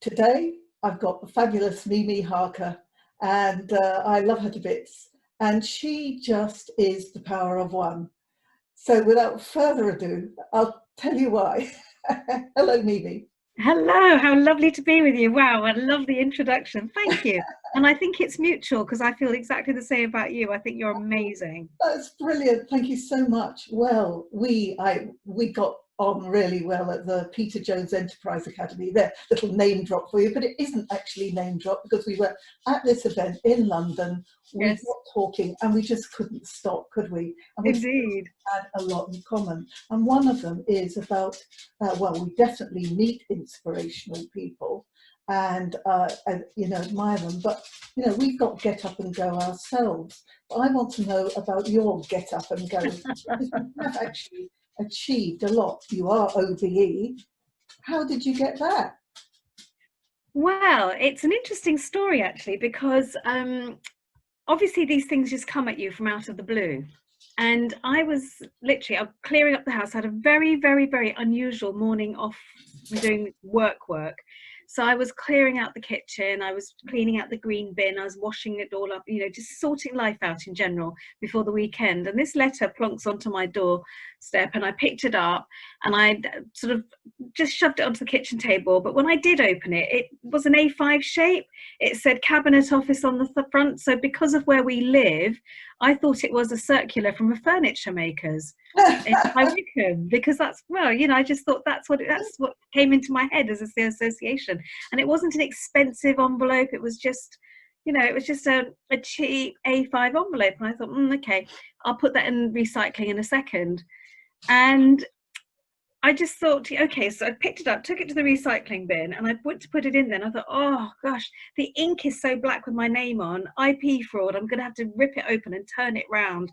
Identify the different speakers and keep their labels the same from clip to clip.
Speaker 1: today I've got the fabulous Mimi Harker, and I love her to bits, and she just is the power of one. So without further ado, I'll tell you why. Hello, Mimi.
Speaker 2: Hello, how lovely to be with you. Wow, I love the introduction. Thank you. And I think it's mutual because I feel exactly the same about you. I think you're amazing.
Speaker 1: That's brilliant. Thank you so much. Well, we got on really well at the Peter Jones Enterprise Academy. There, little name drop for you, but it isn't actually name drop because we were at this event in London. We
Speaker 2: Yes,
Speaker 1: got talking and we just couldn't stop, could we? And we
Speaker 2: indeed.
Speaker 1: had a lot in common. And one of them is about, well, we definitely meet inspirational people and admire them, but we've got get up and go ourselves. But I want to know about your get up and go, because you have actually achieved a lot. You are OBE. How did you get that?
Speaker 2: Well, it's an interesting story actually, because obviously these things just come at you from out of the blue. And I was clearing up the house. I had a very, very, very unusual morning off from doing work. So I was clearing out the kitchen, I was cleaning out the green bin, I was washing it all up, just sorting life out in general before the weekend. And this letter plonks onto my doorstep and I picked it up and I sort of just shoved it onto the kitchen table. But when I did open it, it was an A5 shape. It said Cabinet Office on the front. So because of where we live, I thought it was a circular from a furniture maker's in Wickham, because I just thought that's what came into my head as the association. And it wasn't an expensive envelope. It was just, a cheap A5 envelope. And I thought, okay, I'll put that in recycling in a second. And I just thought, okay, so I picked it up, took it to the recycling bin, and I went to put it in there. And I thought, oh gosh, the ink is so black with my name on, IP fraud. I'm going to have to rip it open and turn it round.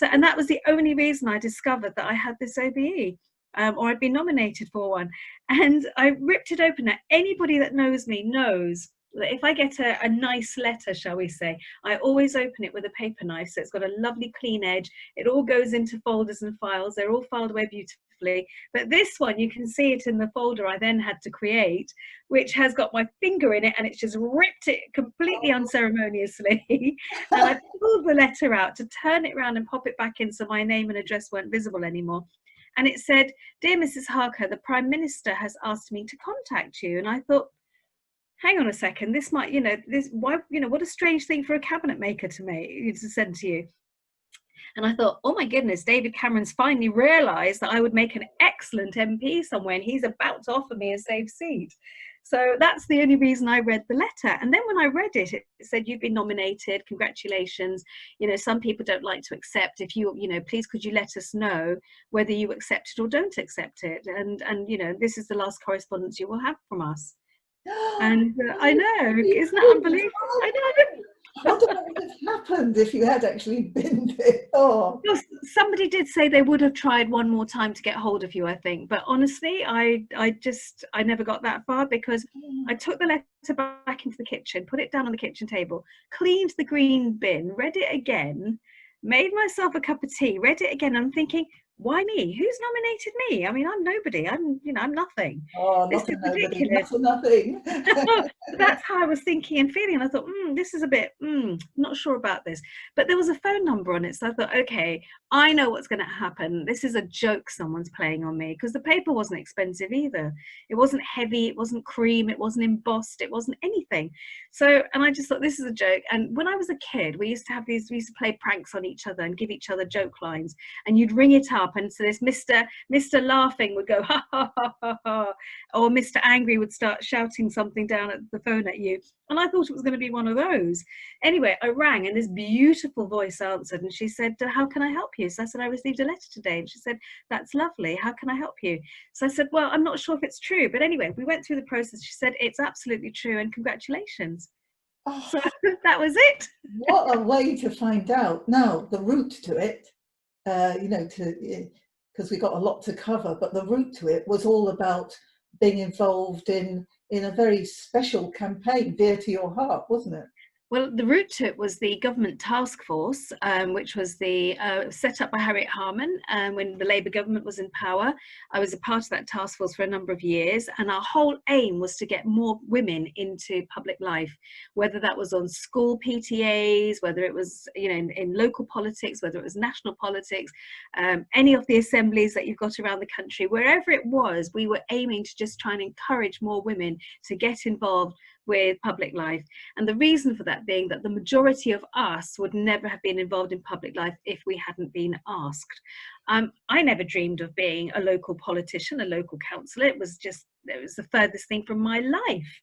Speaker 2: And that was the only reason I discovered that I had this OBE, or I'd been nominated for one. And I ripped it open. Now, anybody that knows me knows that if I get a nice letter, shall we say, I always open it with a paper knife. So it's got a lovely clean edge. It all goes into folders and files. They're all filed away beautifully. But this one, you can see it in the folder I then had to create, which has got my finger in it, and it's just ripped it completely unceremoniously. And I pulled the letter out to turn it around and pop it back in so my name and address weren't visible anymore. And it said, "Dear Mrs. Harker, the Prime Minister has asked me to contact you." And I thought, hang on a second, this might, what a strange thing for a cabinet maker to send to you. And I thought, oh my goodness, David Cameron's finally realised that I would make an excellent MP somewhere, and he's about to offer me a safe seat. So that's the only reason I read the letter. And then when I read it, it said, "You've been nominated, congratulations. Some people don't like to accept. If you, please could you let us know whether you accept it or don't accept it. And this is the last correspondence you will have from us." And I know, isn't that unbelievable? I know.
Speaker 1: What would have happened if you had actually been there? Oh.
Speaker 2: Somebody did say they would have tried one more time to get hold of you, I think. But honestly, I never got that far, because I took the letter back into the kitchen, put it down on the kitchen table, cleaned the green bin, read it again, made myself a cup of tea, read it again. I'm thinking, why me? Who's nominated me? I mean, I'm nobody. I'm nothing.
Speaker 1: Oh,
Speaker 2: this is ridiculous.
Speaker 1: Nothing.
Speaker 2: That's how I was thinking and feeling. And I thought, this is a bit, not sure about this. But there was a phone number on it. So I thought, okay, I know what's going to happen. This is a joke someone's playing on me, because the paper wasn't expensive either. It wasn't heavy. It wasn't cream. It wasn't embossed. It wasn't anything. So, and I just thought, this is a joke. And when I was a kid, we used to play pranks on each other and give each other joke lines. And you'd ring it up, and so this Mr. Laughing would go, ha, ha, ha, ha, ha, or Mr. Angry would start shouting something down at the phone at you. And I thought it was going to be one of those. Anyway, I rang, and this beautiful voice answered, and she said, "How can I help you?" So I said, "I received a letter today." And she said, "That's lovely. How can I help you?" So I said, "Well, I'm not sure if it's true." But anyway, we went through the process. She said, "It's absolutely true, and congratulations." Oh, so that was it.
Speaker 1: What a way to find out. Now, the route to it, because we got a lot to cover, but the route to it was all about being involved in a very special campaign dear to your heart, wasn't it?
Speaker 2: Well, the route to it was the government task force, which was set up by Harriet Harman when the Labour government was in power. I was a part of that task force for a number of years, and our whole aim was to get more women into public life, whether that was on school PTAs, whether it was in local politics, whether it was national politics, any of the assemblies that you've got around the country, wherever it was, we were aiming to just try and encourage more women to get involved with public life. And the reason for that being that the majority of us would never have been involved in public life if we hadn't been asked. I never dreamed of being a local politician, a local councillor. It was the furthest thing from my life.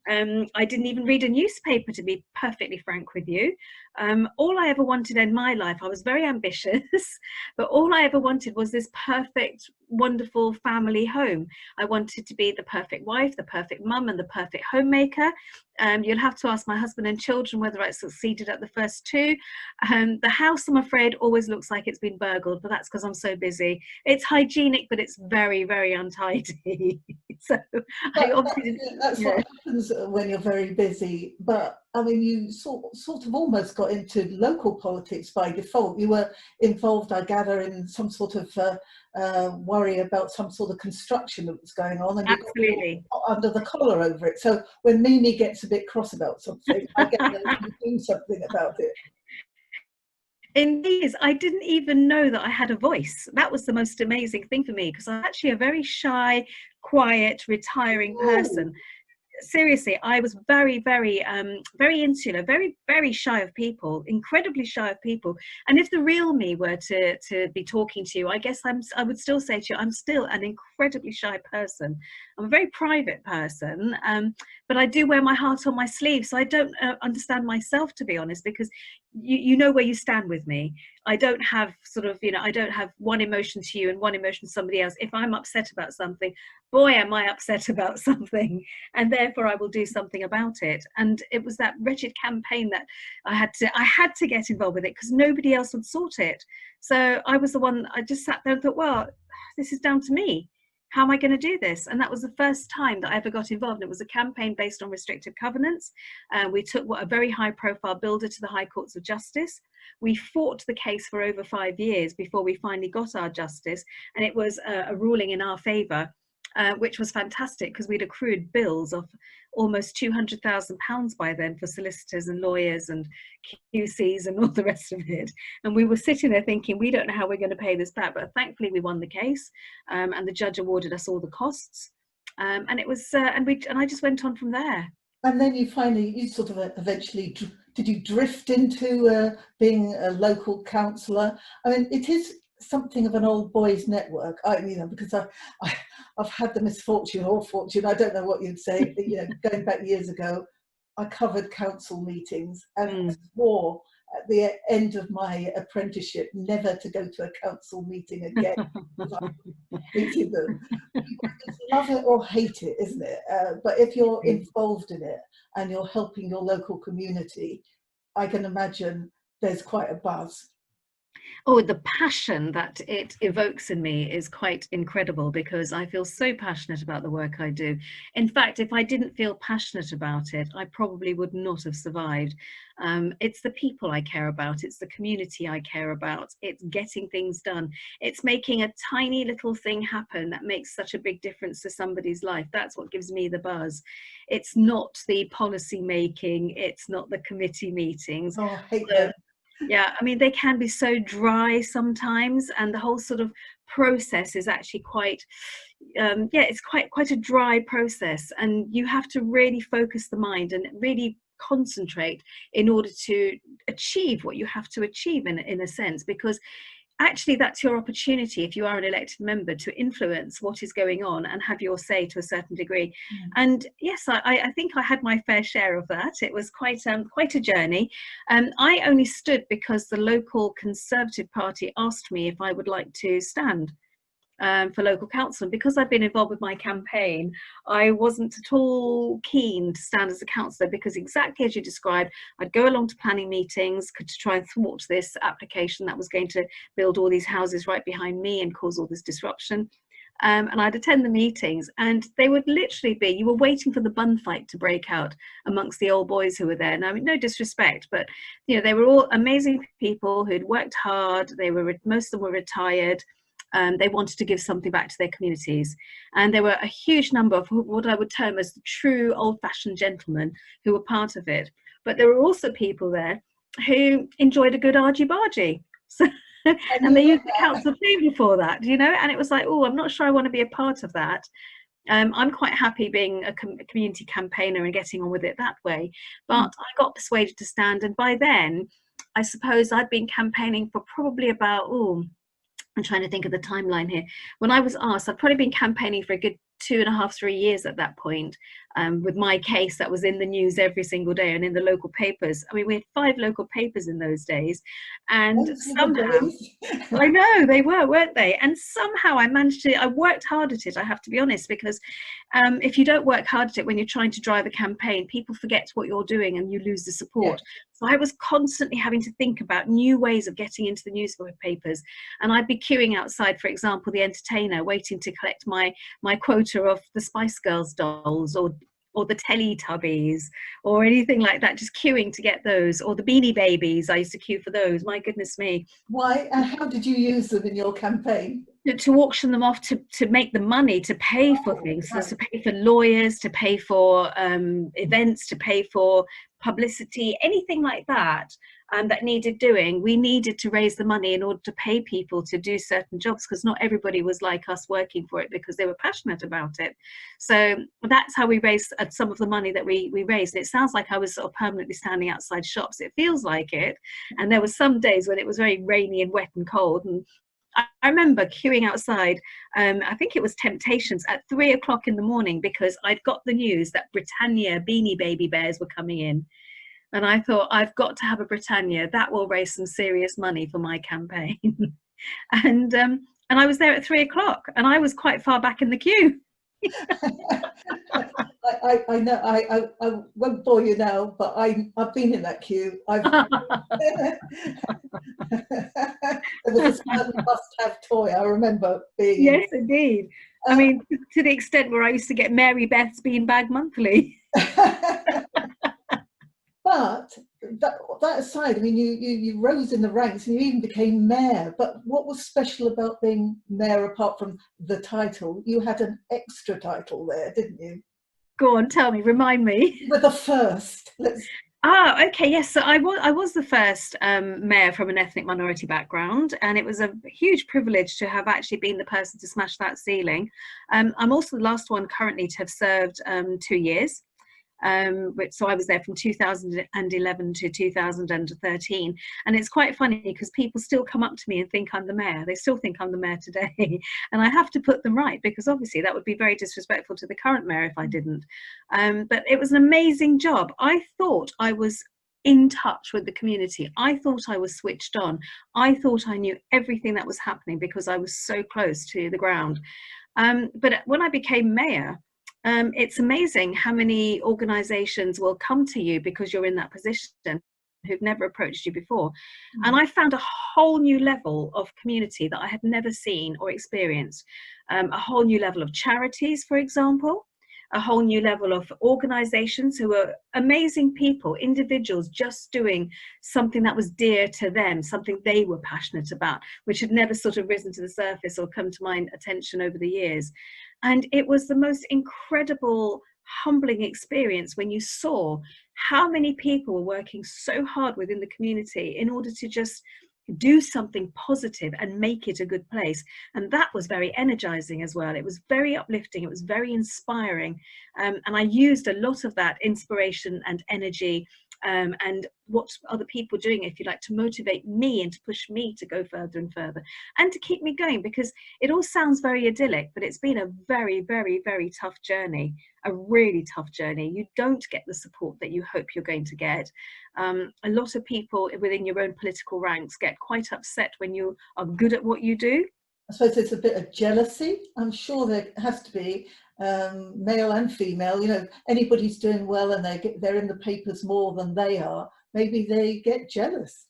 Speaker 2: I didn't even read a newspaper, to be perfectly frank with you. All I ever wanted in my life, I was very ambitious, but all I ever wanted was this perfect, wonderful family home. I wanted to be the perfect wife, the perfect mum, and the perfect homemaker. You'll have to ask my husband and children whether I succeeded at the first two. The house, I'm afraid, always looks like it's been burgled, but that's because I'm so busy. It's hygienic, but it's very, very untidy. So I obviously
Speaker 1: that's what happens when you're very busy. But I mean, you sort of almost got into local politics by default. You were involved, I gather, in some sort of worry about some sort of construction that was going on, and you
Speaker 2: absolutely
Speaker 1: got under the collar over it. So when Mimi gets a bit cross about something, I get that you do something about it.
Speaker 2: Indeed, I didn't even know that I had a voice. That was the most amazing thing for me, because I'm actually a very shy, quiet, retiring person. Seriously, I was very, very, very insular, very, very shy of people, incredibly shy of people. And if the real me were to be talking to you, I guess I would still say to you, I'm still an incredibly shy person. I'm a very private person, but I do wear my heart on my sleeve. So I don't understand myself, to be honest, because you know where you stand with me. I don't have I don't have one emotion to you and one emotion to somebody else. If I'm upset about something, boy, am I upset about something, and therefore I will do something about it. And it was that wretched campaign that I had to get involved with it, because nobody else would sort it. So I was the one. I just sat there and thought, well, this is down to me. How am I going to do this? And that was the first time that I ever got involved. It was a campaign based on restrictive covenants. We took a very high profile builder to the High Courts of Justice. We fought the case for over 5 years before we finally got our justice. And it was a ruling in our favour, which was fantastic, because we'd accrued bills of almost £200,000 by then for solicitors and lawyers and QCs and all the rest of it. And we were sitting there thinking, we don't know how we're going to pay this back. But thankfully we won the case, and the judge awarded us all the costs. And it was, and I just went on from there.
Speaker 1: And then you sort of eventually, did you drift into being a local councillor? I mean, it is something of an old boys network, because I've had the misfortune or fortune, I don't know what you'd say, going back years ago, I covered council meetings and swore at the end of my apprenticeship never to go to a council meeting again. I hated them. You just love it or hate it, isn't it? But if you're involved in it and you're helping your local community, I can imagine there's quite a buzz.
Speaker 2: Oh, the passion that it evokes in me is quite incredible, because I feel so passionate about the work I do. In fact, if I didn't feel passionate about it, I probably would not have survived. It's the people I care about. It's the community I care about. It's getting things done. It's making a tiny little thing happen that makes such a big difference to somebody's life. That's what gives me the buzz. It's not the policy making. It's not the committee meetings.
Speaker 1: Oh, I hate them.
Speaker 2: Yeah, I mean, they can be so dry sometimes, and the whole sort of process is actually quite, it's quite a dry process, and you have to really focus the mind and really concentrate in order to achieve what you have to achieve in a sense, because actually that's your opportunity, if you are an elected member, to influence what is going on and have your say to a certain degree. And yes, I think I had my fair share of that. It was quite a journey. I only stood because the local Conservative Party asked me if I would like to stand for local council. And because I've been involved with my campaign, I wasn't at all keen to stand as a councillor, because exactly as you described, I'd go along to planning meetings to try and thwart this application that was going to build all these houses right behind me and cause all this disruption. And I'd attend the meetings, and they would literally be, you were waiting for the bun fight to break out amongst the old boys who were there. Now, I mean, no disrespect, but you know, they were all amazing people who'd worked hard. Most of them were retired. They wanted to give something back to their communities, and there were a huge number of what I would term as the true old-fashioned gentlemen who were part of it. But there were also people there who enjoyed a good argy-bargy. So, and they used the council table for that, you know, and it was like, oh, I'm not sure I want to be a part of that. I'm quite happy being a community campaigner and getting on with it that way. But I got persuaded to stand, and by then, I suppose I'd been campaigning for probably about, I'm trying to think of the timeline here. When I was asked, I'd probably been campaigning for a good 2.5, 3 years at that point, with my case that was in the news every single day and in the local papers. I mean, we had 5 local papers in those days, and somehow, I know they were, weren't they? And somehow I managed to, I worked hard at it, I have to be honest, because if you don't work hard at it when you're trying to drive a campaign, people forget what you're doing and you lose the support. Yeah. So I was constantly having to think about new ways of getting into the newspapers, and I'd be queuing outside, for example, the Entertainer, waiting to collect my quota of the Spice Girls dolls, or the Teletubbies, or anything like that, just queuing to get those, or the Beanie Babies. I used to queue for those. My goodness me.
Speaker 1: Why and how did you use them in your campaign?
Speaker 2: To auction them off, to make the money, to pay for things, so to pay for lawyers, to pay for events, to pay for publicity, anything like that that needed doing. We needed to raise the money in order to pay people to do certain jobs, because not everybody was like us working for it because they were passionate about it. So that's how we raised some of the money that we raised. And it sounds like I was sort of permanently standing outside shops. It feels like it. And there were some days when it was very rainy and wet and cold, and I remember queuing outside, I think it was Temptations, at 3 o'clock in the morning, because I'd got the news that Britannia Beanie Baby Bears were coming in. And I thought, I've got to have a Britannia. That will raise some serious money for my campaign. And I was there at 3 o'clock, and I was quite far back in the queue.
Speaker 1: I know, I won't bore you now, but I've been in that queue. There was a certain must-have toy, I remember being
Speaker 2: Yes, indeed. I mean, to the extent where I used to get Mary Beth's Beanbag Monthly.
Speaker 1: But that aside, I mean, you rose in the ranks and you even became mayor. But what was special about being mayor, apart from the title? You had an extra title there, didn't you?
Speaker 2: Go on, tell me, remind me.
Speaker 1: You were the first.
Speaker 2: Okay, yes. So I was the first mayor from an ethnic minority background, and it was a huge privilege to have actually been the person to smash that ceiling. I'm also the last one currently to have served 2 years. So I was there from 2011 to 2013, and it's quite funny because people still come up to me and think I'm the mayor. They still think I'm the mayor today, and I have to put them right, because obviously that would be very disrespectful to the current mayor if I didn't. But it was an amazing job. I thought I was in touch with the community. I thought I was switched on. I thought I knew everything that was happening because I was so close to the ground. But when I became mayor, it's amazing how many organisations will come to you because you're in that position, who've never approached you before. And I found a whole new level of community that I had never seen or experienced. A whole new level of charities, for example, a whole new level of organisations who were amazing people, individuals just doing something that was dear to them, something they were passionate about, which had never sort of risen to the surface or come to my attention over the years. And it was the most incredible, humbling experience when you saw how many people were working so hard within the community in order to just do something positive and make it a good place. And that was very energizing as well. It was very uplifting. It was very inspiring. And I used a lot of that inspiration and energy and what other people doing, if you like, to motivate me and to push me to go further and further and to keep me going, because it all sounds very idyllic, but it's been a very, very, very tough journey, a really tough journey. You don't get the support that you hope you're going to get. A lot of people within your own political ranks get quite upset when you are good at what you do.
Speaker 1: I suppose there's a bit of jealousy. I'm sure there has to be, male and female. You know, anybody's doing well and they're in the papers more than they are, maybe they get jealous.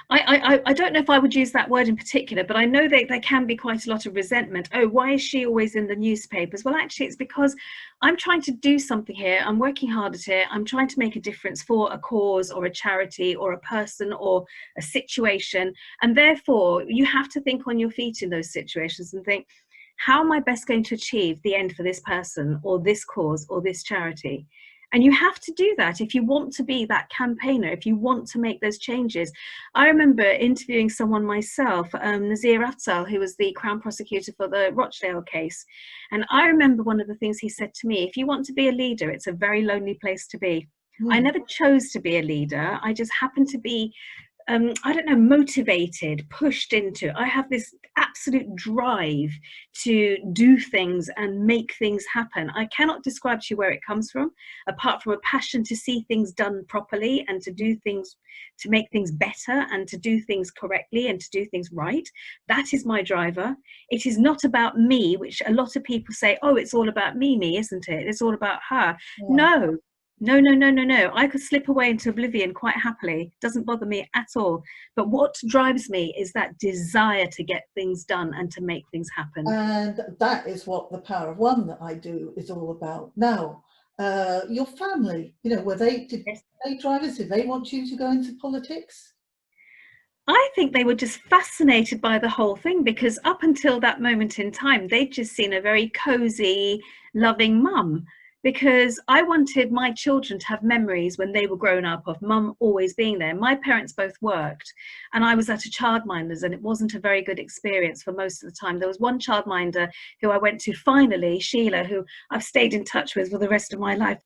Speaker 2: I don't know if I would use that word in particular, but I know that there can be quite a lot of resentment. Oh, why is she always in the newspapers? Well, actually, it's because I'm trying to do something here. I'm working hard at it. I'm trying to make a difference for a cause or a charity or a person or a situation. And therefore, you have to think on your feet in those situations and think, how am I best going to achieve the end for this person or this cause or this charity? And you have to do that if you want to be that campaigner, if you want to make those changes. I remember interviewing someone myself, Nazir Afzal, who was the Crown Prosecutor for the Rochdale case. And I remember one of the things he said to me, if you want to be a leader, it's a very lonely place to be. I never chose to be a leader. I just happened to be I don't know, motivated, pushed into. I have this absolute drive to do things and make things happen. I cannot describe to you where it comes from, apart from a passion to see things done properly and to do things, to make things better and to do things correctly and to do things right. That is my driver. It is not about me, which a lot of people say, oh, it's all about Mimi, isn't it? It's all about her.
Speaker 1: Yeah.
Speaker 2: No. No, no, no, no, no. I could slip away into oblivion quite happily. Doesn't bother me at all. But what drives me is that desire to get things done and to make things happen.
Speaker 1: And that is what the Power of One that I do is all about. Now, your family, you know, did they drive us? Did they want you to go into politics?
Speaker 2: I think they were just fascinated by the whole thing, because up until that moment in time, they'd just seen a very cozy, loving mum. Because I wanted my children to have memories when they were grown up of mum always being there. My parents both worked and I was at a childminder's, and it wasn't a very good experience for most of the time. There was one childminder who I went to finally, Sheila, who I've stayed in touch with for the rest of my life.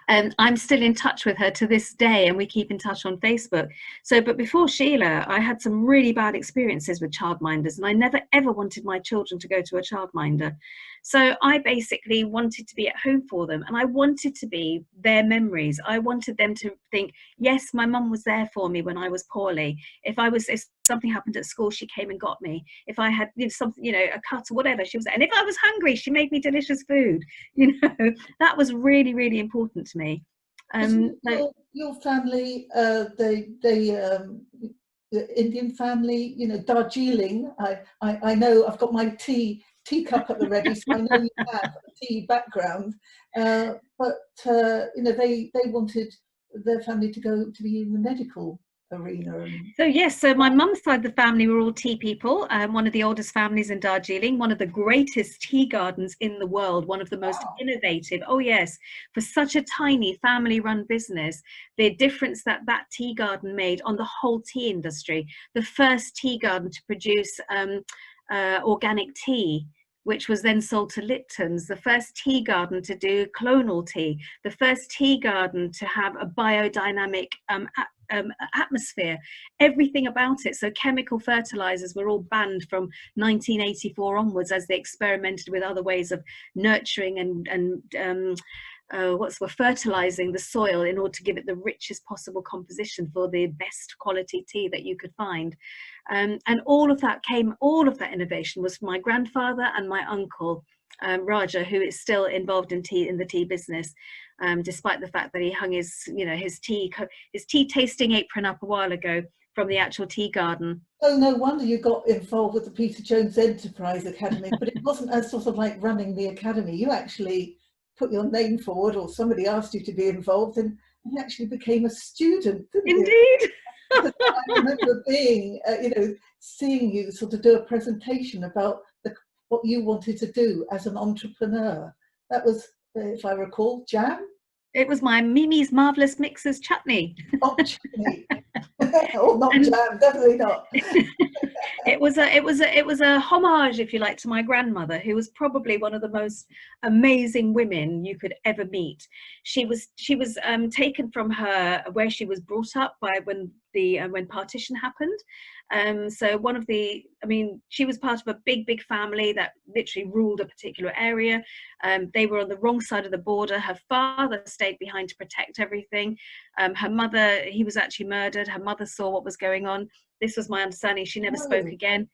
Speaker 2: And I'm still in touch with her to this day, and we keep in touch on Facebook. So, but before Sheila, I had some really bad experiences with childminders, and I never ever wanted my children to go to a childminder. So I basically wanted to be at home for them, and I wanted to be their memories. I wanted them to think, yes, my mum was there for me when I was poorly. If something happened at school, she came and got me. If I had something, a cut or whatever, she was there. And if I was hungry, she made me delicious food. That was really, really important to me.
Speaker 1: Your family, the Indian family, Darjeeling. I know I've got my teacup at the ready, so I know you have a tea background. But they wanted their family to go to be in the medical arena.
Speaker 2: So yes, so my mum's side of the family were all tea people. One of the oldest families in Darjeeling, one of the greatest tea gardens in the world, one of the most innovative. Oh yes, for such a tiny family-run business, the difference that tea garden made on the whole tea industry. The first tea garden to produce organic tea, which was then sold to Lipton's, the first tea garden to do clonal tea, the first tea garden to have a biodynamic atmosphere, everything about it. So chemical fertilizers were all banned from 1984 onwards, as they experimented with other ways of nurturing and fertilizing the soil in order to give it the richest possible composition for the best quality tea that you could find. And all of that innovation was from my grandfather and my uncle, Raja, who is still involved in the tea business, despite the fact that he hung his tea tasting apron up a while ago from the actual tea garden.
Speaker 1: Oh, no wonder you got involved with the Peter Jones Enterprise Academy, but it wasn't as sort of like running the academy. You actually put your name forward, or somebody asked you to be involved, and you actually became a student, didn't you?
Speaker 2: Indeed.
Speaker 1: I remember seeing you sort of do a presentation about what you wanted to do as an entrepreneur. That was, if I recall, jam?
Speaker 2: It was my Mimi's Marvellous Mixers chutney.
Speaker 1: Oh, chutney. Oh, not jam, definitely not.
Speaker 2: It was a homage, if you like, to my grandmother, who was probably one of the most amazing women you could ever meet. She was taken from her where she was brought up by when partition happened. So she was part of a big family that literally ruled a particular area. They were on the wrong side of the border. Her father stayed behind to protect everything. Her mother, he was actually murdered. Her mother saw what was going on. This was my understanding. She never spoke broke again.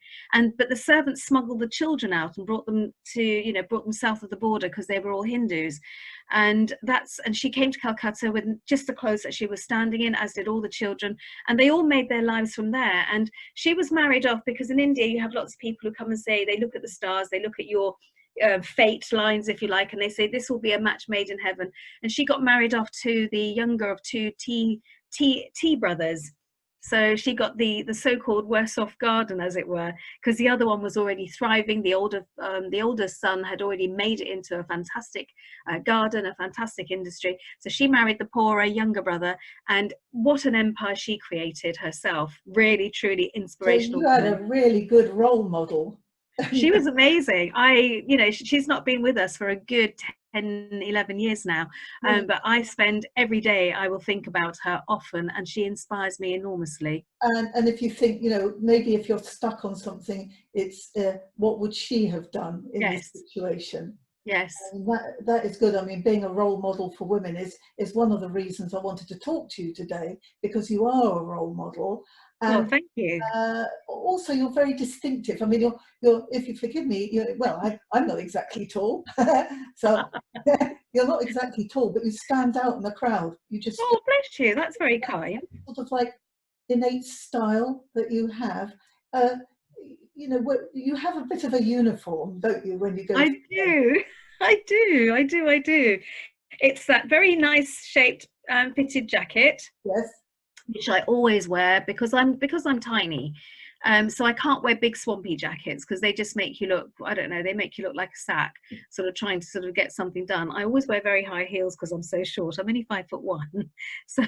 Speaker 2: But the servants smuggled the children out and brought them south of the border because they were all Hindus. And she came to Calcutta with just the clothes that she was standing in, as did all the children, and they all made their lives from there. And she was married off, because in India you have lots of people who come and say, they look at the stars, they look at your fate lines, if you like, and they say this will be a match made in heaven. And she got married off to the younger of two tea brothers. So she got the so-called worse off garden, as it were, because the other one was already thriving. The older son had already made it into a fantastic garden, a fantastic industry. So she married the poorer younger brother, and what an empire she created herself. Really, truly inspirational.
Speaker 1: So you had a really good role model.
Speaker 2: She was amazing. She's not been with us for a good 10, 11 years now, but I spend every day, I will think about her often, and she inspires me enormously.
Speaker 1: And if you think, maybe if you're stuck on something, it's what would she have done in this situation?
Speaker 2: Yes.
Speaker 1: And that is good. I mean, being a role model for women is one of the reasons I wanted to talk to you today, because you are a role model. And
Speaker 2: well, thank you.
Speaker 1: Also, you're very distinctive. I mean, you're if you forgive me, I'm not exactly tall, so you're not exactly tall, but you stand out in the crowd. You just
Speaker 2: bless you. That's very kind.
Speaker 1: Sort of like innate style that you have. You have a bit of a uniform, don't you, when you go?
Speaker 2: I do. It's that very nice shaped fitted jacket.
Speaker 1: Yes.
Speaker 2: Which I always wear because I'm tiny. So I can't wear big swampy jackets because they just make you look, I don't know, they make you look like a sack, sort of trying to sort of get something done. I always wear very high heels because I'm so short. I'm only 5'1". So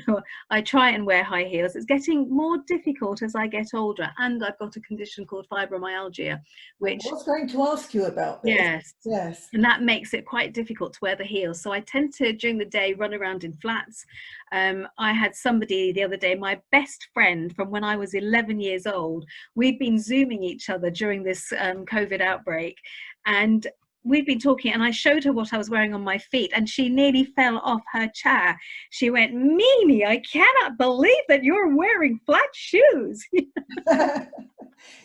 Speaker 2: I try and wear high heels. It's getting more difficult as I get older, and I've got a condition called fibromyalgia, which
Speaker 1: I was going to ask you about this. Yes.
Speaker 2: And that makes it quite difficult to wear the heels. So I tend to, during the day, run around in flats. I had somebody the other day, my best friend from when I was 11 years old. We'd been Zooming each other during this COVID outbreak, and we'd been talking, and I showed her what I was wearing on my feet, and she nearly fell off her chair. She went, "Mimi, I cannot believe that you're wearing flat shoes."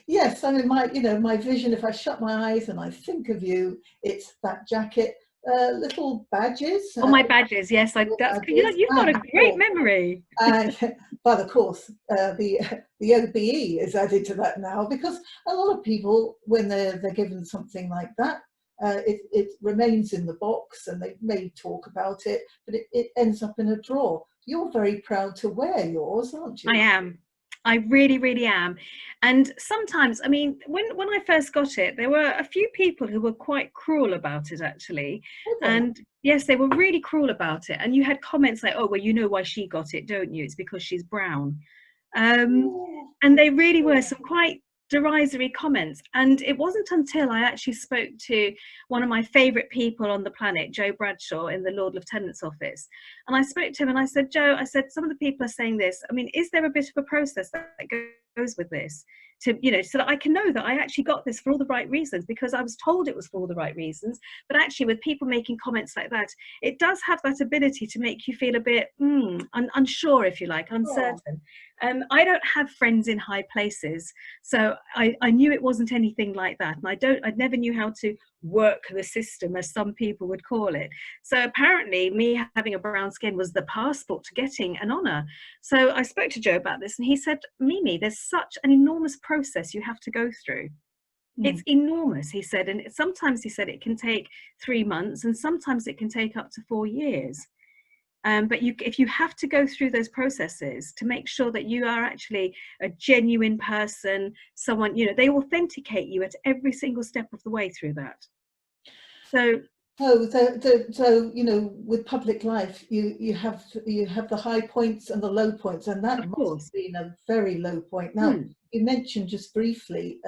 Speaker 1: Yes, I mean, my vision, if I shut my eyes and I think of you, it's that jacket, little badges.
Speaker 2: Oh, my badges, yes. You've got a great memory.
Speaker 1: But of course, the OBE is added to that now, because a lot of people, when they're given something like that, it remains in the box and they may talk about it, but it ends up in a drawer. You're very proud to wear yours, aren't you?
Speaker 2: I am. I really, really am. And sometimes, I mean, when I first got it, there were a few people who were quite cruel about it, actually. Okay. And yes, they were really cruel about it. And you had comments like, "Oh, well, you know why she got it, don't you? It's because she's brown." And they really were some quite derisory comments. And it wasn't until I actually spoke to one of my favourite people on the planet, Joe Bradshaw, in the Lord Lieutenant's office. And I spoke to him and I said, "Joe, I said, some of the people are saying this. I mean, is there a bit of a process that goes with this to, so that I can know that I actually got this for all the right reasons?" Because I was told it was for all the right reasons. But actually, with people making comments like that, it does have that ability to make you feel a bit unsure, if you like, uncertain. I don't have friends in high places, so I knew it wasn't anything like that, and I never knew how to work the system, as some people would call it. So apparently, me having a brown skin was the passport to getting an honour. So I spoke to Joe about this, and he said, "Mimi, there's such an enormous process you have to go through. It's enormous," he said, and sometimes he said it can take 3 months, and sometimes it can take up to 4 years. But if you have to go through those processes to make sure that you are actually a genuine person, someone, they authenticate you at every single step of the way through that. So
Speaker 1: with public life, you have the high points and the low points, and that must have been a very low point. Now, you mentioned just briefly,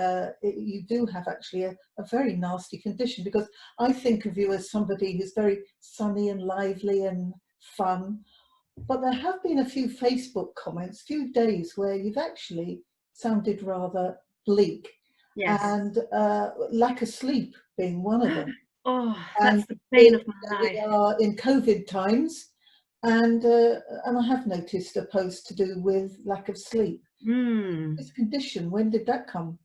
Speaker 1: you do have actually a very nasty condition, because I think of you as somebody who's very sunny and lively and fun, but there have been a few Facebook comments, few days, where you've actually sounded rather bleak. Yes. And lack of sleep being one of them.
Speaker 2: Oh, that's the pain of my life.
Speaker 1: We are in COVID times, and I have noticed a post to do with lack of sleep. This condition, when did that come?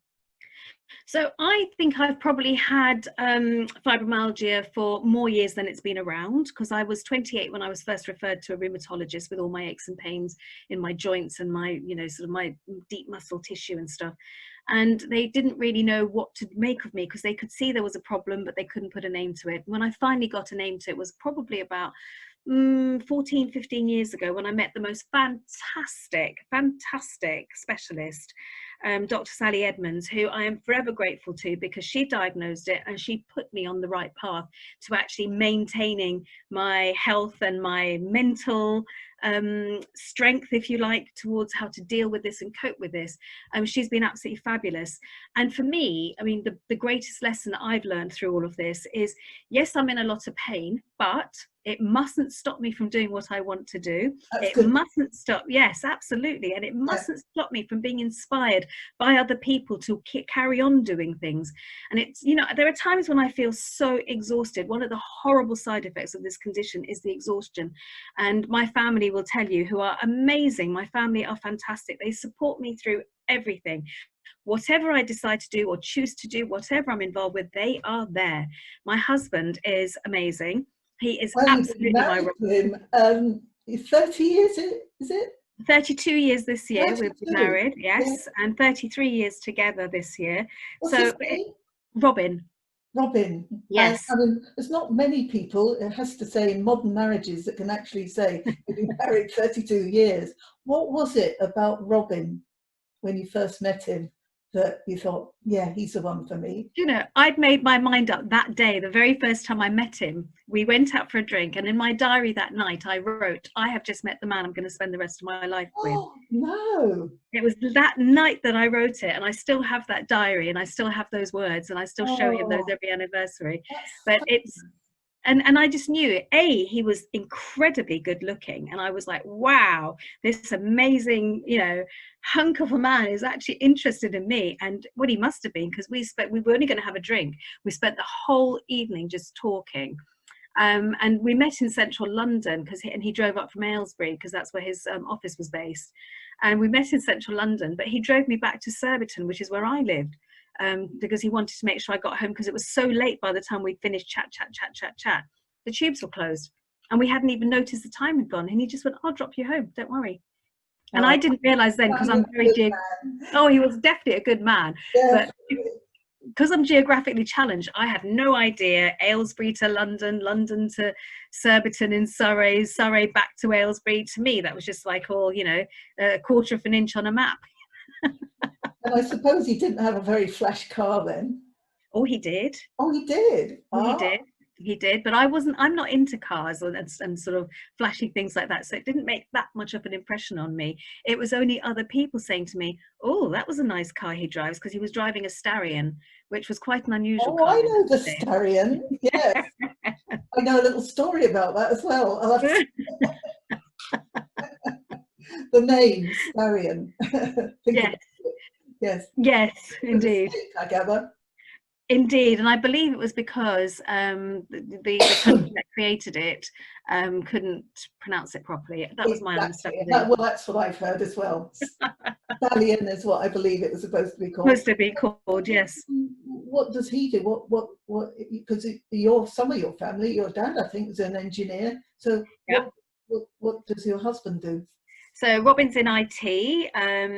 Speaker 2: So I think I've probably had fibromyalgia for more years than it's been around, because I was 28 when I was first referred to a rheumatologist with all my aches and pains in my joints and my, you know, sort of my deep muscle tissue and stuff. And they didn't really know what to make of me, because they could see there was a problem, but they couldn't put a name to it. When I finally got a name to it was probably about 14, 15 years ago, when I met the most fantastic specialist, Dr. Sally Edmonds, who I am forever grateful to, because she diagnosed it and she put me on the right path to actually maintaining my health and my mental strength, if you like, towards how to deal with this and cope with this. She's been absolutely fabulous. And for me, I mean, the greatest lesson that I've learned through all of this is, yes, I'm in a lot of pain, but it mustn't stop me from doing what I want to do.
Speaker 1: That's
Speaker 2: It
Speaker 1: good.
Speaker 2: mustn't stop, yes, absolutely. And it mustn't stop me from being inspired by other people to carry on doing things. And it's, you know, there are times when I feel so exhausted. One of the horrible side effects of this condition is the exhaustion. And my family will tell you, who are amazing. My family are fantastic. They support me through everything. Whatever I decide to do or choose to do, whatever I'm involved with, they are there. My husband is amazing. He is
Speaker 1: Well, you've been
Speaker 2: absolutely my
Speaker 1: married
Speaker 2: rock.
Speaker 1: to him 30 years, is it?
Speaker 2: 32 years this year we've
Speaker 1: 32.
Speaker 2: been married,
Speaker 1: Yeah.
Speaker 2: yes, and 33 years together this year.
Speaker 1: What's
Speaker 2: So
Speaker 1: his name?
Speaker 2: Robin.
Speaker 1: Robin.
Speaker 2: Yes.
Speaker 1: I mean, there's not many people, it has to say, in modern marriages that can actually say you've been married 32 years. What was it about Robin when you first met him that you thought, yeah, he's the one for me?
Speaker 2: You know, I'd made my mind up that day, the very first time I met him. We went out for a drink, and in my diary that night I wrote, I have just met the man I'm going to spend the rest of my life with.
Speaker 1: Oh, no.
Speaker 2: It was that night that I wrote it, and I still have that diary, and I still have those words, and I still show him those every anniversary. But it's, and I just knew, he was incredibly good looking, and I was like, wow, this amazing, you know, hunk of a man is actually interested in me. And what he must have been, because we were only going to have a drink. We spent the whole evening just talking. And we met in central London, because he drove up from Aylesbury, because that's where his office was based. And we met in central London, but he drove me back to Surbiton, which is where I lived, because he wanted to make sure I got home, because it was so late by the time we'd finished chat. The tubes were closed, and we hadn't even noticed the time had gone. And he just went, I'll drop you home, don't worry. And I didn't realise then, because I'm very he was definitely a good man. But because I'm geographically challenged, I had no idea Aylesbury to London, London to Surbiton in Surrey, Surrey back to Aylesbury. To me, that was just like all, you know, a quarter of an inch on a map.
Speaker 1: And I suppose he didn't have a very flash car then.
Speaker 2: Oh, he did.
Speaker 1: Oh, he did.
Speaker 2: Oh, he did. But I'm not into cars and sort of flashy things like that. So it didn't make that much of an impression on me. It was only other people saying to me, oh, that was a nice car he drives, because he was driving a Starion, which was quite an unusual car.
Speaker 1: I know the Starion. Yes. I know a little story about that as well. I'll have to the name Starion. Yes,
Speaker 2: indeed.
Speaker 1: I gather.
Speaker 2: Indeed, and I believe it was because the company that created it couldn't pronounce it properly. That was my understanding.
Speaker 1: Well, that's what I've heard as well. Stallion is what I believe it was supposed to be called.
Speaker 2: Supposed to be called, yes.
Speaker 1: What does he do? What? Because some of your family, your dad, I think, is an engineer. So what does your husband do?
Speaker 2: So Robin's in IT.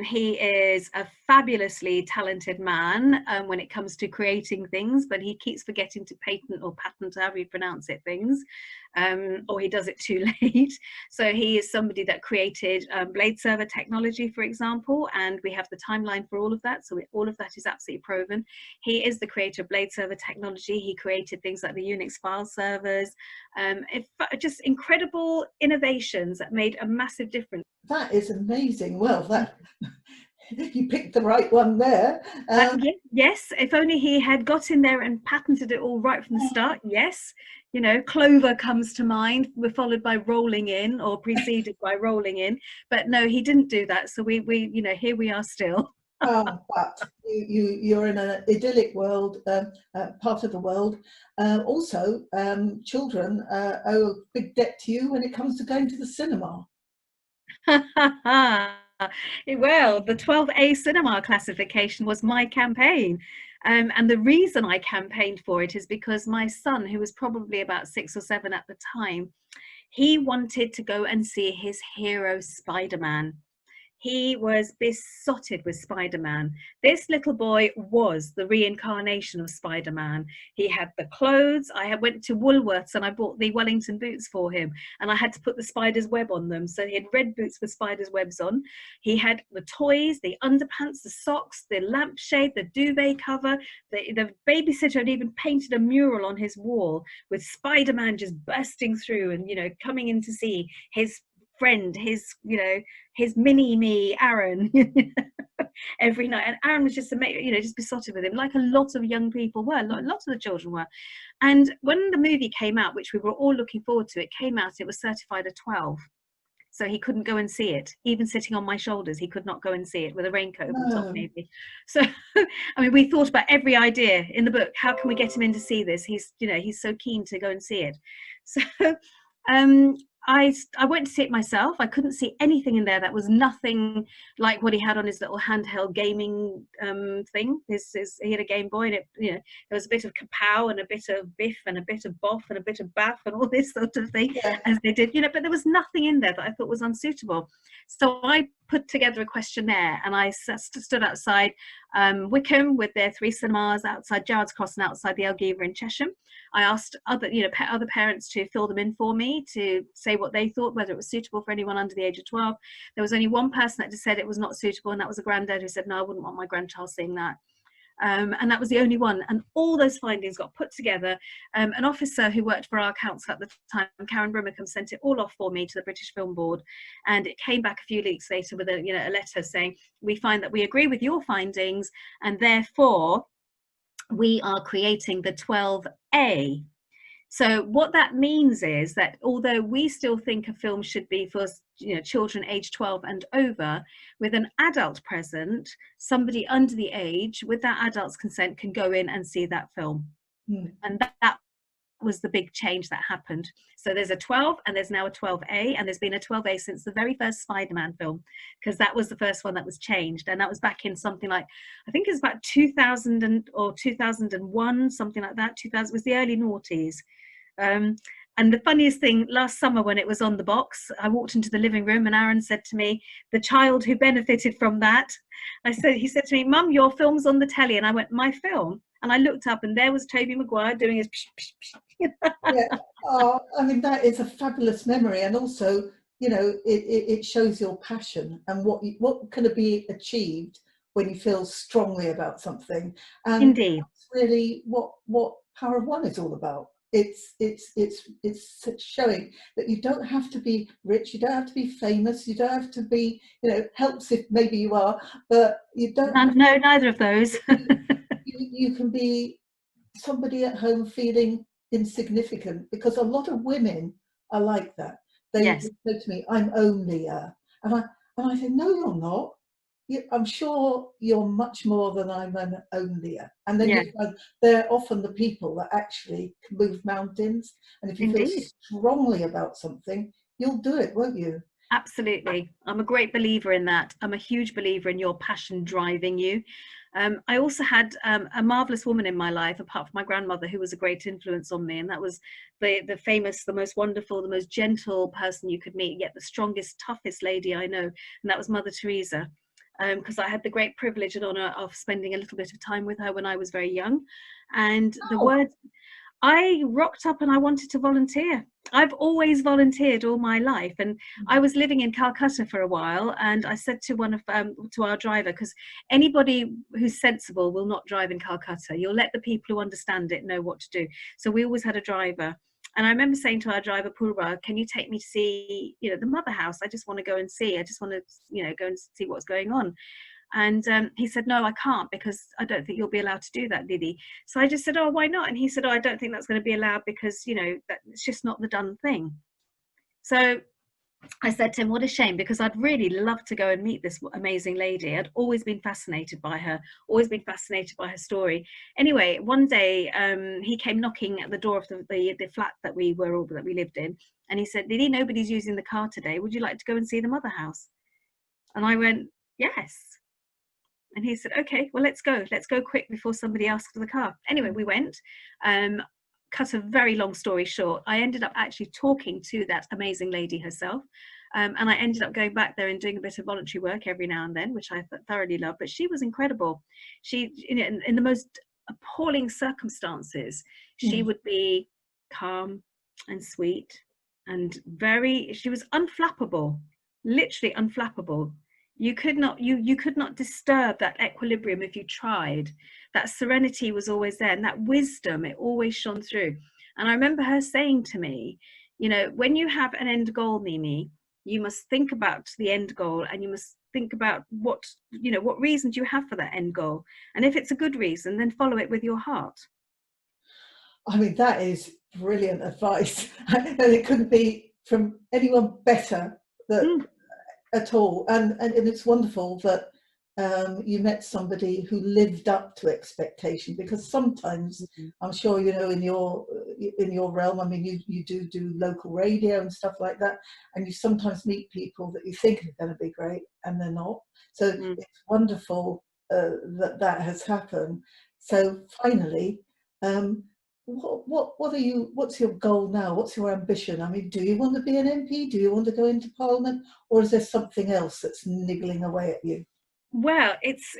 Speaker 2: He is a fabulously talented man when it comes to creating things, but he keeps forgetting to patent or patent, however you pronounce it, things, or he does it too late. So he is somebody that created blade server technology, for example, and we have the timeline for all of that. So all of that is absolutely proven. He is the creator of blade server technology. He created things like the Unix file servers, just incredible innovations that made a massive difference.
Speaker 1: That is amazing. Well, that you picked the right one there.
Speaker 2: Yes, if only he had got in there and patented it all right from the start. Yes, you know, Clover comes to mind. We're followed by Rolling In, or preceded by Rolling In. But no, he didn't do that. So we you know, here we are still.
Speaker 1: But you're in an idyllic world, part of the world. Also, children owe a big debt to you when it comes to going to the cinema.
Speaker 2: Well, the 12A cinema classification was my campaign. And the reason I campaigned for it is because my son, who was probably about 6 or 7 at the time, he wanted to go and see his hero Spider-Man. He was besotted with Spider-Man. This little boy was the reincarnation of Spider-Man. He had the clothes. Went to Woolworths and I bought the Wellington boots for him, and I had to put the spider's web on them. So he had red boots with spider's webs on. He had the toys, the underpants, the socks, the lampshade, the duvet cover. The babysitter had even painted a mural on his wall with Spider-Man just bursting through and, you know, coming in to see his friend, his, you know, his mini me, Aaron, every night. And Aaron was just amazing, you know, just besotted with him, like a lot of young people were, lots of the children were. And when the movie came out, which we were all looking forward to, it came out, it was certified a 12. So he couldn't go and see it. Even sitting on my shoulders, he could not go and see it, with a raincoat over the top, maybe. So, I mean, we thought about every idea in the book. How can we get him in to see this? He's, you know, he's so keen to go and see it. So, I went to see it myself. I couldn't see anything in there that was nothing like what he had on his little handheld gaming thing. He had a Game Boy, and it, you know, there was a bit of kapow and a bit of biff and a bit of boff and a bit of baff and all this sort of thing, as they did, you know, but there was nothing in there that I thought was unsuitable. So I put together a questionnaire, and I stood outside Wickham with their 3 cinemas, outside Jarrods Cross and outside the Elgiva in Chesham. I asked other parents to fill them in for me, to say what they thought, whether it was suitable for anyone under the age of 12. There was only one person that just said it was not suitable, and that was a granddad who said, no, I wouldn't want my grandchild seeing that. And that was the only one. And all those findings got put together. An officer who worked for our council at the time, Karen Brimacombe, sent it all off for me to the British Film Board, and it came back a few weeks later with a letter saying, we find that we agree with your findings, and therefore we are creating the 12A. So what that means is that although we still think a film should be for, you know, children aged 12 and over, with an adult present, somebody under the age with that adult's consent can go in and see that film. And that was the big change that happened. So there's a 12 and there's now a 12A, and there's been a 12A since the very first Spider-Man film, because that was the first one that was changed, and that was back in something like, I think it was about 2000 or 2001, something like that. 2000 was the early noughties. And the funniest thing, last summer when it was on the box, I walked into the living room and Aaron said to me, the child who benefited from that, he said to me, Mum, your film's on the telly. And I went, my film? And I looked up and there was Tobey Maguire doing his psh, psh, psh.
Speaker 1: Yeah. Oh, I mean, that is a fabulous memory. And also, you know, it shows your passion and what can be achieved when you feel strongly about something. And
Speaker 2: Indeed.
Speaker 1: that's really what Power of One is all about. It's showing that you don't have to be rich, you don't have to be famous, you don't have to be, you know, helps if maybe you are, but you don't.
Speaker 2: No, neither of those.
Speaker 1: You can be somebody at home feeling insignificant, because a lot of women are like that. They say to me, I'm only a, and I say, no, you're not. I'm sure you're much more than I'm an only a. And then you find they're often the people that actually can move mountains. And if you feel strongly about something, you'll do it, won't you?
Speaker 2: Absolutely. I'm a great believer in that. I'm a huge believer in your passion driving you. I also had a marvellous woman in my life, apart from my grandmother, who was a great influence on me. And that was the famous, the most wonderful, the most gentle person you could meet, yet the strongest, toughest lady I know. And that was Mother Teresa. Because I had the great privilege and honour of spending a little bit of time with her when I was very young. And the words, I rocked up and I wanted to volunteer. I've always volunteered all my life, and I was living in Calcutta for a while, and I said to to our driver, because anybody who's sensible will not drive in Calcutta. You'll let the people who understand it know what to do. So we always had a driver. And I remember saying to our driver, Purva, can you take me to see, you know, the mother house? I just want to go and see. I just want to, you know, go and see what's going on. And he said, no, I can't, because I don't think you'll be allowed to do that, Didi. So I just said, oh, why not? And he said, oh, I don't think that's going to be allowed, because, you know, it's just not the done thing. So I said to him, what a shame, because I'd really love to go and meet this amazing lady. I'd always been fascinated by her, always been fascinated by her story. Anyway, one day he came knocking at the door of the flat that we lived in, and he said, Didi, nobody's using the car today. Would you like to go and see the mother house? And I went, yes. And he said, okay, well, let's go quick before somebody asks for the car. Anyway, we went. Cut a very long story short, I ended up actually talking to that amazing lady herself. And I ended up going back there and doing a bit of voluntary work every now and then, which I thoroughly loved. But she was incredible. She, in the most appalling circumstances, she would be calm and sweet and she was unflappable, literally unflappable. You could not disturb that equilibrium if you tried. That serenity was always there, and that wisdom, it always shone through. And I remember her saying to me, when you have an end goal, Mimi, you must think about the end goal, and you must think about what reason do you have for that end goal, and if it's a good reason, then follow it with your heart.
Speaker 1: I mean, that is brilliant advice, and it couldn't be from anyone better at all. And it's wonderful that you met somebody who lived up to expectation, because sometimes I'm sure in your realm, I mean, you do local radio and stuff like that, and you sometimes meet people that you think are going to be great and they're not. So it's wonderful that has happened. So finally, what's your goal now? What's your ambition? I mean, do you want to be an MP? Do you want to go into Parliament, or is there something else that's niggling away at you?
Speaker 2: Well, it's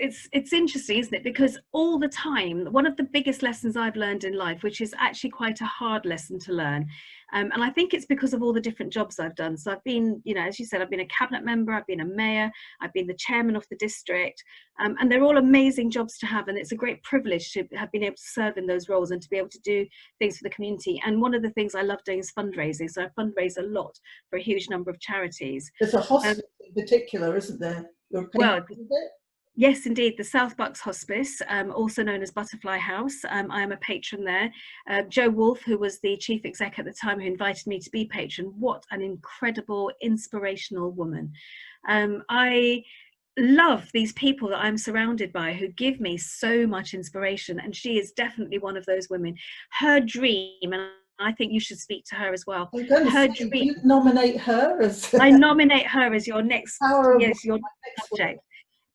Speaker 2: interesting, isn't it? Because all the time, one of the biggest lessons I've learned in life, which is actually quite a hard lesson to learn, and I think it's because of all the different jobs I've done. So I've been, as you said, I've been a cabinet member, I've been a mayor, I've been the chairman of the district, and they're all amazing jobs to have, and it's a great privilege to have been able to serve in those roles and to be able to do things for the community. And one of the things I love doing is fundraising. So I fundraise a lot for a huge number of charities.
Speaker 1: There's a hospital in particular, isn't there?
Speaker 2: Well, yes, indeed. The South Bucks Hospice, also known as Butterfly House. I am a patron there. Joe Wolfe, who was the chief exec at the time, who invited me to be patron. What an incredible, inspirational woman. I love these people that I'm surrounded by who give me so much inspiration, and she is definitely one of those women. Her dream, and I think you should speak to her as well.
Speaker 1: Her dream. You nominate her as
Speaker 2: I nominate her as your next subject.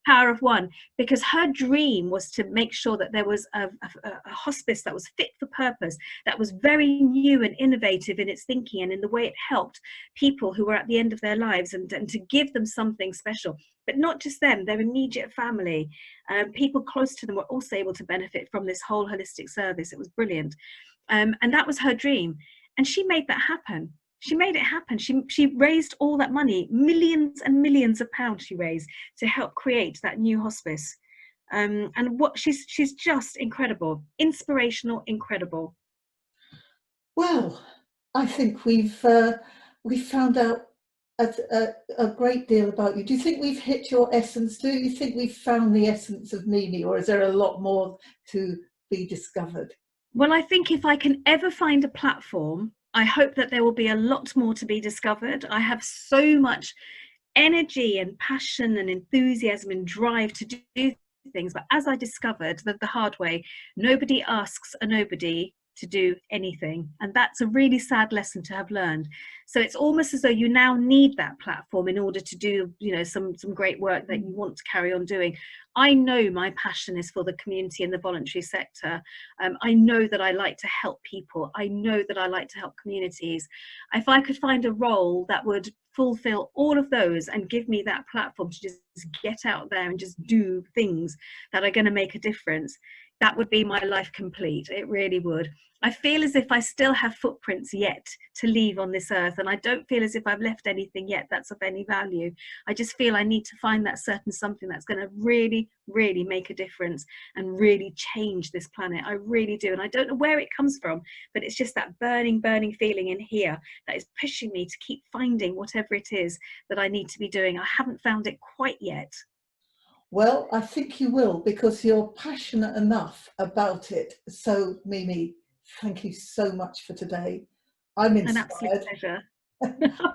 Speaker 2: Power of One, because her dream was to make sure that there was a hospice that was fit for purpose, that was very new and innovative in its thinking and in the way it helped people who were at the end of their lives, and to give them something special. But not just them, their immediate family, people close to them were also able to benefit from this whole holistic service. It was brilliant. And that was her dream. And she made that happen. She made it happen. She raised all that money, millions and millions of pounds she raised to help create that new hospice. And what she's just incredible, inspirational, incredible.
Speaker 1: Well, I think we've found out a great deal about you. Do you think we've hit your essence? Do you think we've found the essence of Mimi, or is there a lot more to be discovered?
Speaker 2: Well, I think if I can ever find a platform, I hope that there will be a lot more to be discovered. I have so much energy and passion and enthusiasm and drive to do things. But as I discovered the hard way, nobody asks a nobody to do anything. And that's a really sad lesson to have learned. So it's almost as though you now need that platform in order to do, some great work that you want to carry on doing. I know my passion is for the community and the voluntary sector. I know that I like to help people. I know that I like to help communities. If I could find a role that would fulfill all of those and give me that platform to just get out there and just do things that are going to make a difference, that would be my life complete. It really would. I feel as if I still have footprints yet to leave on this earth, and I don't feel as if I've left anything yet that's of any value. I just feel I need to find that certain something that's going to really, really make a difference and really change this planet. I really do. And I don't know where it comes from, but it's just that burning, burning feeling in here that is pushing me to keep finding whatever it is that I need to be doing. I haven't found it quite yet.
Speaker 1: Well, I think you will, because you're passionate enough about it. So, Mimi, thank you so much for today. I'm inspired.
Speaker 2: An absolute pleasure.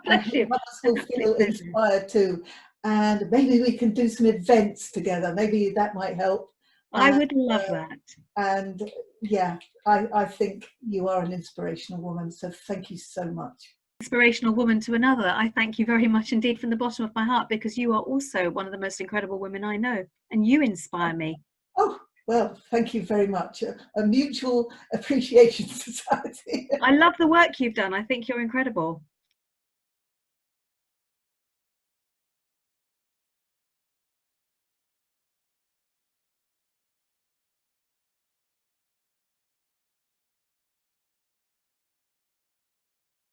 Speaker 2: Bless you.
Speaker 1: Others will feel inspired too. And maybe we can do some events together. Maybe that might help.
Speaker 2: I would love that.
Speaker 1: And yeah, I think you are an inspirational woman. So thank you so much.
Speaker 2: inspirational woman to another, I thank you very much indeed from the bottom of my heart, because you are also one of the most incredible women I know, and you inspire me.
Speaker 1: Oh, well, thank you very much. A mutual appreciation society.
Speaker 2: I love the work you've done. I think you're incredible.